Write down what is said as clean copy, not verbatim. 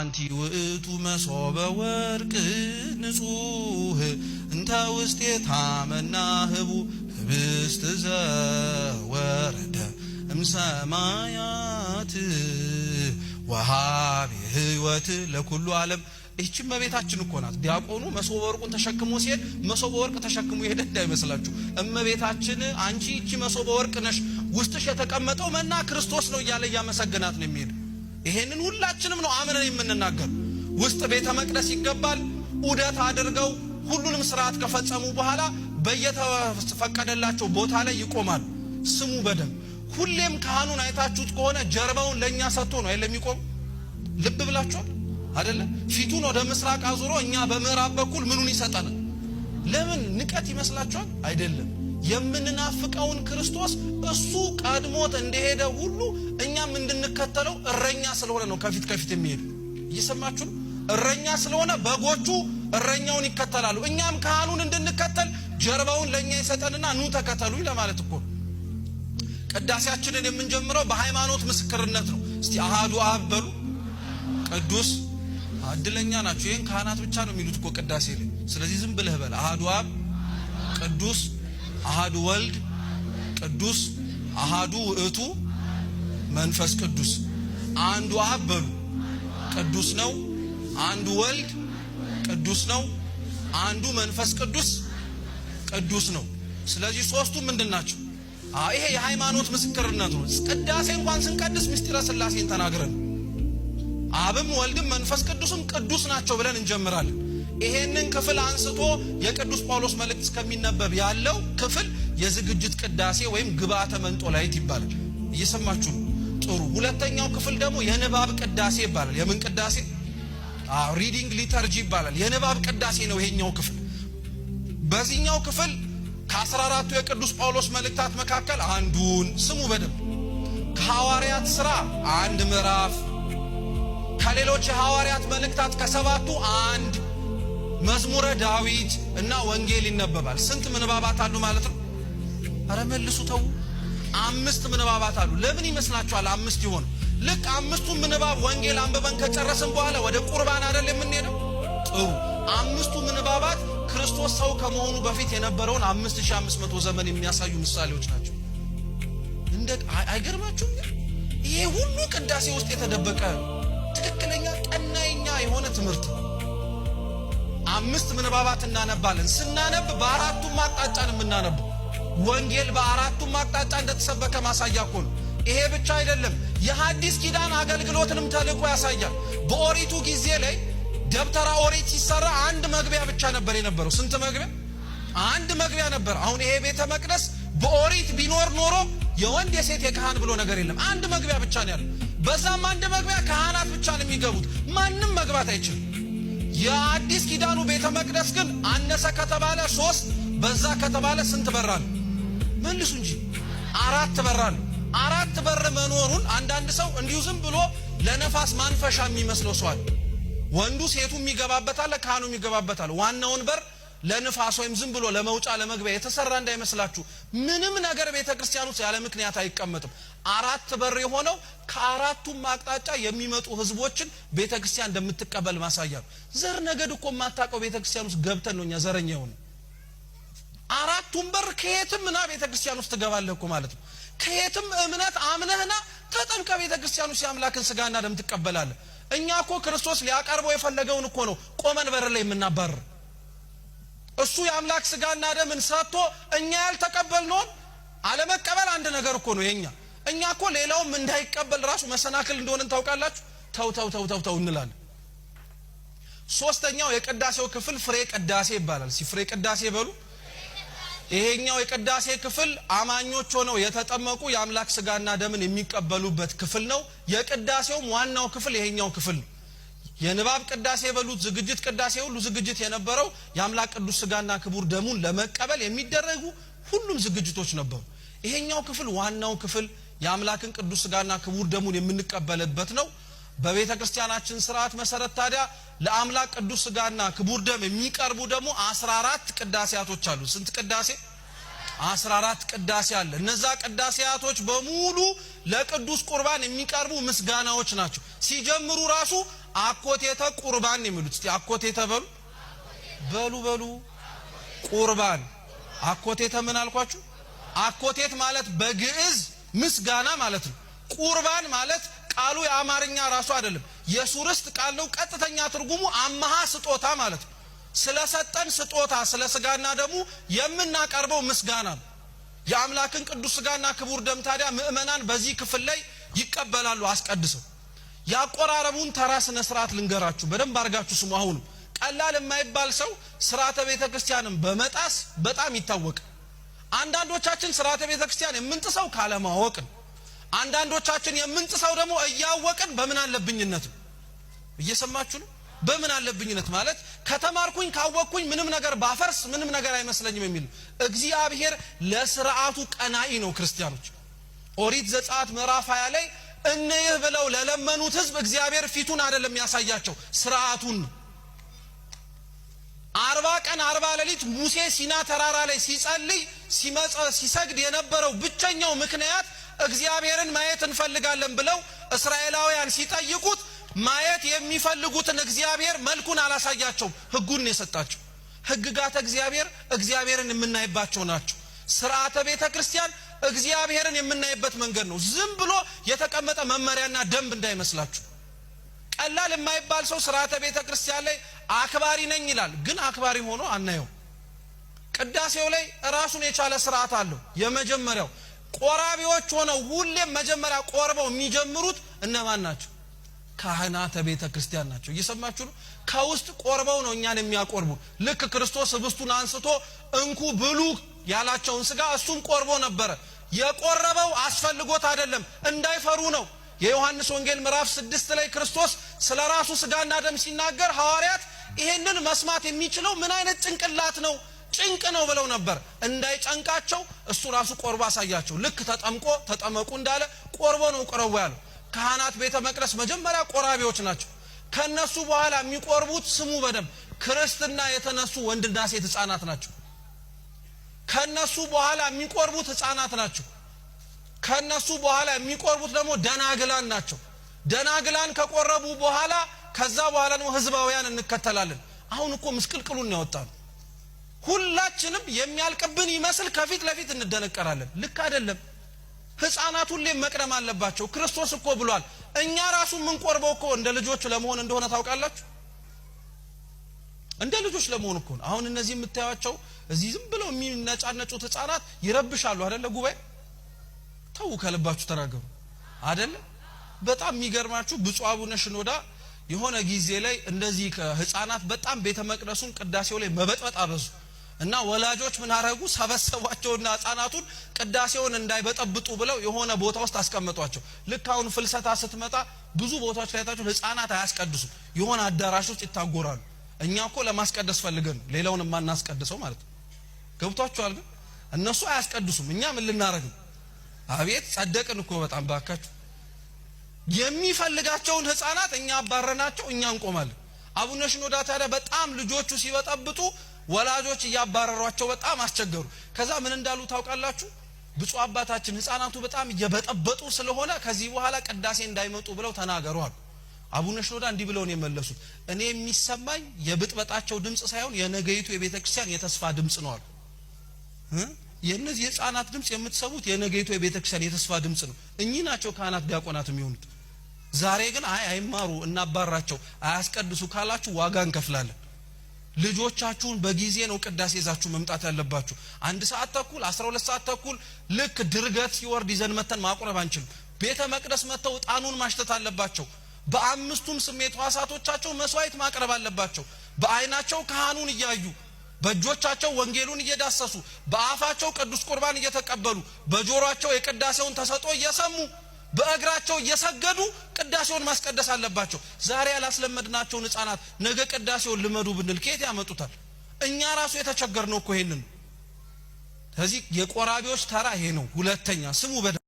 አንቲ ውእቱ መሶበ ወርቅ ንጹህ እንተ ውስቴታ መናህቡ ህብስት ዘወረደ እምሰማያት ወሃቢ ህይወት ለኩሉ ዓለም። እቺ እመቤታችን እኮ ናት። ዲያቆኑ መሶበ ወርቁን ተሸክሞ ሲሄድ መሶበ ወርቅ ተሸክሞ ይሄድ እንዳይመስላችሁ። እመቤታችን አንቺ እቺ መሶበ ወርቅ ነሽ፣ ውስጥሽ የተቀመጠው መና ክርስቶስ ነው እያለ ያመሰግናት ነው የሚሄድ። ይሄንን ሁላችንም ነው አምነን የምንናገር። ውስጥ ቤተ መቅደስ ይገባል። ኡደት አድርገው ሁሉንም ስርዓት ከፈጸሙ በኋላ በየተፈቀደላቸው ቦታ ላይ ይቆማል። ስሙ በደም ሁሌም ካህኑን አይታችሁት ከሆነ ጀርባውን ለኛ ሰጥቶ ነው አይደለም የሚቆም። ልብ ብላችኋል አይደለ? ፊቱን ወደ ምስራቅ አዙሮ እኛ በምዕራብ በኩል ምኑን ይሰጠናል? ለምን ንቀት ይመስላችኋል? አይደለም። የምንናፍቀውን ክርስቶስ እሱ ቀድሞት እንደሄደ ሁሉ እኛም እንድንከተለው እረኛ ስለሆነ ነው ከፊት ከፊት የሚሄድ። እየሰማችሁ ነው? እረኛ ስለሆነ በጎቹ እረኛውን ይከተላሉ። እኛም ካህኑን እንድንከተል ጀርባውን ለኛ ይሰጠንና ኑ ተከተሉኝ ለማለት እኮ። ቅዳሴያችንን የምንጀምረው በሃይማኖት ምስክርነት ነው። እስቲ አሃዱ አብ በሉ። ቅዱስ አድለኛ ናቸው። ይሄን ካህናት ብቻ ነው የሚሉት እኮ ቅዳሴ ላይ። ስለዚህ ዝም ብለህ በል አሃዱ አብ ቅዱስ፣ አሃዱ ወልድ ቅዱስ፣ አሃዱ ውእቱ መንፈስ ቅዱስ። አንዱ አብ በሉ ቅዱስ ነው፣ አንዱ ወልድ ቅዱስ ነው፣ አንዱ መንፈስ ቅዱስ ቅዱስ ነው። ስለዚህ ሶስቱ ምንድናቸው? ይሄ የሃይማኖት ምስክርነት ነው። ቅዳሴ እንኳን ስንቀድስ ምስጢረ ሥላሴን ተናግረን አብም ወልድም መንፈስ ቅዱስም ቅዱስ ናቸው ብለን እንጀምራለን። ይሄንን ክፍል አንስቶ የቅዱስ ጳውሎስ መልእክት እስከሚነበብ ያለው ክፍል የዝግጅት ቅዳሴ ወይም ግብአተ መንጦላይት ይባላል። እየሰማችሁ ነው? ጥሩ። ሁለተኛው ክፍል ደግሞ የንባብ ቅዳሴ ይባላል። የምን ቅዳሴ? ሪዲንግ ሊተርጂ ይባላል። የንባብ ቅዳሴ ነው ይሄኛው ክፍል። በዚህኛው ክፍል ከ14ቱ የቅዱስ ጳውሎስ መልእክታት መካከል አንዱን ስሙ በደንብ። ከሐዋርያት ሥራ አንድ ምዕራፍ፣ ከሌሎች የሐዋርያት መልእክታት ከሰባቱ አንድ፣ መዝሙረ ዳዊት እና ወንጌል ይነበባል። ስንት ምንባባት አሉ ማለት ነው? አረ መልሱ ተው። 5 ምንባባት አሉ። ለምን ይመስላችኋል 5 ይሆን? ልክ 5ቱን ምንባብ ወንጌል አንብበን ከጨረስን በኋላ ወደ ቁርባን አይደል የምንሄደው? ጥሩ። 5ቱ ምንባባት ክርስቶስ ሰው ከመሆኑ በፊት የነበረውን 5500 ዘመን የሚያሳዩ ምሳሌዎች ናቸው። አይገርማችሁም? ይሄ ሁሉ ቅዳሴ ውስጥ የተደበቀ ትክክለኛ ቀናይኛ የሆነ ትምህርት። 5 ምንባባት እናነባለን። ስናነብ በአራቱም አቅጣጫ ነው የምናነበው። ወንጌል በአራቱም አቅጣጫ እንደተሰበከ ማሳያ እኮ ነው። ይሄ ብቻ አይደለም፣ የሐዲስ ኪዳን አገልግሎትንም ተልእኮ ያሳያል። በኦሪቱ ጊዜ ላይ ደብተራ ኦሪት ሲሰራ አንድ መግቢያ ብቻ ነበር የነበረው። ስንት መግቢያ? አንድ መግቢያ ነበር። አሁን ይሄ ቤተ መቅደስ በኦሪት ቢኖር ኖሮ የወንድ የሴት የካህን ብሎ ነገር የለም። አንድ መግቢያ ብቻ ነው ያለው። በዛም አንድ መግቢያ ካህናት ብቻ ነው የሚገቡት፣ ማንም መግባት አይችልም። የአዲስ ኪዳኑ ቤተ መቅደስ ግን አነሰ ከተባለ 3 በዛ ከተባለ ስንት በራል? መልሱ እንጂ 4 በራል። 4 በር መኖሩን አንዳንድ ሰው እንዲሁ ዝም ብሎ ለነፋስ ማንፈሻ የሚመስለው ሰው አለ። ወንዱ ሴቱ የሚገባበታል፣ ካህኑ የሚገባበታል። ዋናውን በር ለንፋስ ወይም ዝም ብሎ ለመውጫ ለመግቢያ የተሰራ እንዳይመስላችሁ። ምንም ነገር ቤተክርስቲያን ውስጥ ያለ ምክንያት አይቀመጥም። 4 በር የሆነው ከአራቱም አቅጣጫ የሚመጡ ህዝቦችን ቤተክርስቲያን እንደምትቀበል ማሳያ ነው። ዘር ነገድ እኮ የማታውቀው ቤተክርስቲያን ውስጥ ገብተን ነው እኛ ዘረኛ የሆነ። 4ቱም በር ከየትም ና ቤተክርስቲያን ውስጥ ትገባለህ እኮ ማለት ነው። ከየትም እምነት አምነህና ተጠምቀ ቤተክርስቲያን ውስጥ የአምላክን ስጋና ደም ትቀበላለህ። እኛ እኮ ክርስቶስ ሊያቀርበው የፈለገውን እኮ ነው ቆመን በር ላይ የምናባርር። እሱ የአምላክ ስጋና ደምን ሰጥቶ እኛ ያልተቀበልነውን አለመቀበል አንድ ነገር እኮ ነው የኛ። እኛ እኮ ሌላውም እንዳይቀበል ራሱ መሰናክል እንደሆነ ታውቃላችሁ። ተው እንላለን። ሶስተኛው የቅዳሴው ክፍል ፍሬ ቅዳሴ ይባላል። ፍሬ ቅዳሴ በሉ። ይሄኛው የቅዳሴ ክፍል አማኞች ሆነው የተጠመቁ የአምላክ ስጋና ደምን የሚቀበሉበት ክፍል ነው። የቅዳሴውም ዋናው ክፍል ይሄኛው ክፍል ነው። የንባብ ቅዳሴ በሉት፣ ዝግጅት ቅዳሴ፣ ሁሉ ዝግጅት የነበረው የአምላክ ቅዱስ ስጋና ክቡር ደሙን ለመቀበል የሚደረጉ ሁሉም ዝግጅቶች ነበሩ። ይሄኛው ክፍል ዋናው ክፍል የአምላክን ቅዱስ ስጋና ክቡር ደሙን የምንቀበልበት ነው። በቤተ ክርስቲያናችን ስርዓት መሰረት ታዲያ ለአምላክ ቅዱስ ስጋና ክቡር ደም የሚቀርቡ ደግሞ 14 ቅዳሴያቶች አሉ። ስንት ቅዳሴ? 14 ቅዳሴ አለ። እነዛ ቅዳሴያቶች በሙሉ ለቅዱስ ቁርባን የሚቀርቡ ምስጋናዎች ናቸው። ሲጀምሩ ራሱ አኮቴተ ቁርባን የሚሉት። እስቲ አኮቴተ በሉ ቁርባን አኮቴተ ምን አልኳችሁ? አኮቴት ማለት በግዕዝ ምስጋና ማለት ነው። ቁርባን ማለት ቃሉ የአማርኛ ራሱ አይደለም፣ የሱርስት ቃል ነው። ቀጥተኛ ትርጉሙ አማሃ ስጦታ ማለት ነው። ስለሰጠን ስጦታ ስለ ስጋና ደሙ የምናቀርበው ምስጋና ነው። የአምላክን ቅዱስ ስጋና ክቡር ደም ታዲያ ምእመናን በዚህ ክፍል ላይ ይቀበላሉ አስቀድሰው። ያቆራረቡን ተራ ስነ ስርዓት ልንገራችሁ፣ በደንብ አድርጋችሁ ስሙ። አሁን ቀላል የማይባል ሰው ስርዓተ ቤተ ክርስቲያንን በመጣስ በጣም ይታወቃል። አንዳንዶቻችን ስርዓተ ቤተ ክርስቲያን የምንጥሰው ካለማወቅ ነው። አንዳንዶቻችን የምንጥሰው ደግሞ እያወቅን በምን አለብኝነት ነው። እየሰማችሁ ነው? በምን አለብኝነት ማለት ከተማርኩኝ ካወቅኩኝ ምንም ነገር ባፈርስ ምንም ነገር አይመስለኝም የሚል እግዚአብሔር ለስርዓቱ ቀናኢ ነው። ክርስቲያኖች ኦሪት ዘጸአት ምዕራፍ 20 ላይ እነይህ ብለው ለለመኑት ህዝብ እግዚአብሔር ፊቱን አይደለም ያሳያቸው ስርዓቱን ነው። 40 ቀን 40 ሌሊት ሙሴ ሲና ተራራ ላይ ሲጸልይ ሲሰግድ የነበረው ብቸኛው ምክንያት እግዚአብሔርን ማየት እንፈልጋለን ብለው እስራኤላውያን ሲጠይቁት ማየት የሚፈልጉትን እግዚአብሔር መልኩን አላሳያቸውም፣ ህጉን ነው የሰጣቸው። ህግጋተ እግዚአብሔርን የምናይባቸው ናቸው። ስርዓተ ቤተ ክርስቲያን እግዚአብሔርን የምናይበት መንገድ ነው። ዝም ብሎ የተቀመጠ መመሪያና ደንብ እንዳይመስላችሁ። ቀላል የማይባል ሰው ስርዓተ ቤተ ክርስቲያን ላይ አክባሪ ነኝ ይላል፣ ግን አክባሪ ሆኖ አናየው። ቅዳሴው ላይ ራሱን የቻለ ስርዓት አለው። የመጀመሪያው ቆራቢዎች ሆነው ሁሌም መጀመሪያ ቆርበው የሚጀምሩት እነማን ናቸው? ካህናተ ቤተ ክርስቲያን ናቸው። እየሰማችሁ ነው? ከውስጥ ቆርበው ነው እኛን የሚያቆርቡ። ልክ ክርስቶስ ህብስቱን አንስቶ እንኩ ብሉ ያላቸውን ስጋ እሱም ቆርቦ ነበረ። የቆረበው አስፈልጎት አይደለም፣ እንዳይፈሩ ነው። የዮሐንስ ወንጌል ምዕራፍ 6 ላይ ክርስቶስ ስለራሱ ስጋና ደም ሲናገር ሐዋርያት ይሄንን መስማት የሚችለው ምን አይነት ጭንቅላት ነው? ጭንቅ ነው ብለው ነበር። እንዳይጨንቃቸው እሱ ራሱ ቆርቦ አሳያቸው። ልክ ተጠመቁ እንዳለ ቆርቦ ነው ቆረቡ ያለው። ካህናት ቤተ መቅደስ መጀመሪያ ቆራቢዎች ናቸው። ከነሱ በኋላ የሚቆርቡት ስሙ በደም ክርስትና የተነሱ ወንድና ሴት ህፃናት ናቸው። ከነሱ በኋላ የሚቆርቡት ህፃናት ናቸው። ከነሱ በኋላ የሚቆርቡት ደግሞ ደናግላን ናቸው። ደናግላን ከቆረቡ በኋላ ከዛ በኋላ ደግሞ ህዝባውያን እንከተላለን። አሁን እኮ ምስቅልቅሉን ያወጣሉ። ሁላችንም የሚያልቅብን ይመስል ከፊት ለፊት እንደነቀራለን። ልክ አይደለም። ህፃናት ሁሌ መቅደም አለባቸው። ክርስቶስ እኮ ብሏል። እኛ ራሱ ምን ቆርበው እኮ እንደ ልጆች ለመሆን እንደሆነ ታውቃላችሁ። እንደ ልጆች ለመሆን እኮ ነው። አሁን እነዚህ የምታዩቸው እዚህ ዝም ብለው የሚነጫነጩት ህፃናት ይረብሻሉ አይደለ? ጉባኤ ተው፣ ከልባችሁ ተናገሩ አይደለ? በጣም የሚገርማችሁ ብፁዕ አቡነ ሽኖዳ የሆነ ጊዜ ላይ እንደዚህ ከህፃናት በጣም ቤተ መቅደሱን ቅዳሴው ላይ መበጥበጥ አበዙ እና ወላጆች ምን አረጉ? ሰበሰቧቸውና ህፃናቱን ቅዳሴውን እንዳይበጠብጡ ብለው የሆነ ቦታ ውስጥ አስቀመጧቸው። ልክ አሁን ፍልሰታ ስትመጣ ብዙ ቦታዎች ላይ ታችሁ ህፃናት አያስቀድሱ፣ የሆነ አዳራሽ ውስጥ ይታጎራሉ። እኛ እኮ ለማስቀደስ ፈልገን ሌላውን ማናስቀድሰው ማለት ነው። ገብቷችኋል? ግን እነሱ አያስቀድሱም፣ እኛ ምን ልናረግ? አቤት ጸደቅን እኮ በጣም ባካችሁ። የሚፈልጋቸውን ህፃናት እኛ አባረናቸው፣ እኛ እንቆማለን። አቡነ ሽኖዳ ታዲያ በጣም ልጆቹ ሲበጠብጡ ወላጆች እያባረሯቸው በጣም አስቸገሩ። ከዛ ምን እንዳሉ ታውቃላችሁ? ብፁዕ አባታችን ህፃናቱ በጣም እየበጠበጡ ስለሆነ ከዚህ በኋላ ቅዳሴ እንዳይመጡ ብለው ተናገሯል። አቡነ ሽኖዳ እንዲህ ብለው ነው የመለሱት። እኔ የሚሰማኝ የብጥበጣቸው ድምጽ ሳይሆን የነገይቱ የቤተክርስቲያን የተስፋ ድምጽ ነው አሉ። የነዚህ የህፃናት ድምጽ የምትሰሙት የነገይቱ የቤተክርስቲያን የተስፋ ድምጽ ነው። እኚህ ናቸው ካህናት ዲያቆናት የሚሆኑት። ዛሬ ግን አይማሩ እናባራቸው አያስቀድሱ ካላችሁ ዋጋ እንከፍላለን። ልጆቻችሁን በጊዜ ነው ቅዳሴ ይዛችሁ መምጣት ያለባችሁ። 1 ሰዓት ተኩል 12 ሰዓት ተኩል ልክ ድርገት ሲወርድ ይዘን መተን ማቁረብ አንችልም። ቤተ መቅደስ መተው ጣኑን ማሽተት አለባቸው። በአምስቱም ስሜት ሕዋሳቶቻቸው መስዋዕት ማቅረብ አለባቸው። በአይናቸው ካህኑን እያዩ፣ በእጆቻቸው ወንጌሉን እየዳሰሱ፣ በአፋቸው ቅዱስ ቁርባን እየተቀበሉ፣ በጆሮአቸው የቅዳሴውን ተሰጦ እየሰሙ፣ በእግራቸው እየሰገዱ ቅዳሴውን ማስቀደስ አለባቸው። ዛሬ ያላስለመድናቸውን ህፃናት ነገ ቅዳሴውን ልመዱ ብንል ከየት ያመጡታል? እኛ ራሱ የተቸገርነው እኮ ይሄንን። ስለዚህ የቆራቢዎች ተራ ይሄ ነው። ሁለተኛ ስሙ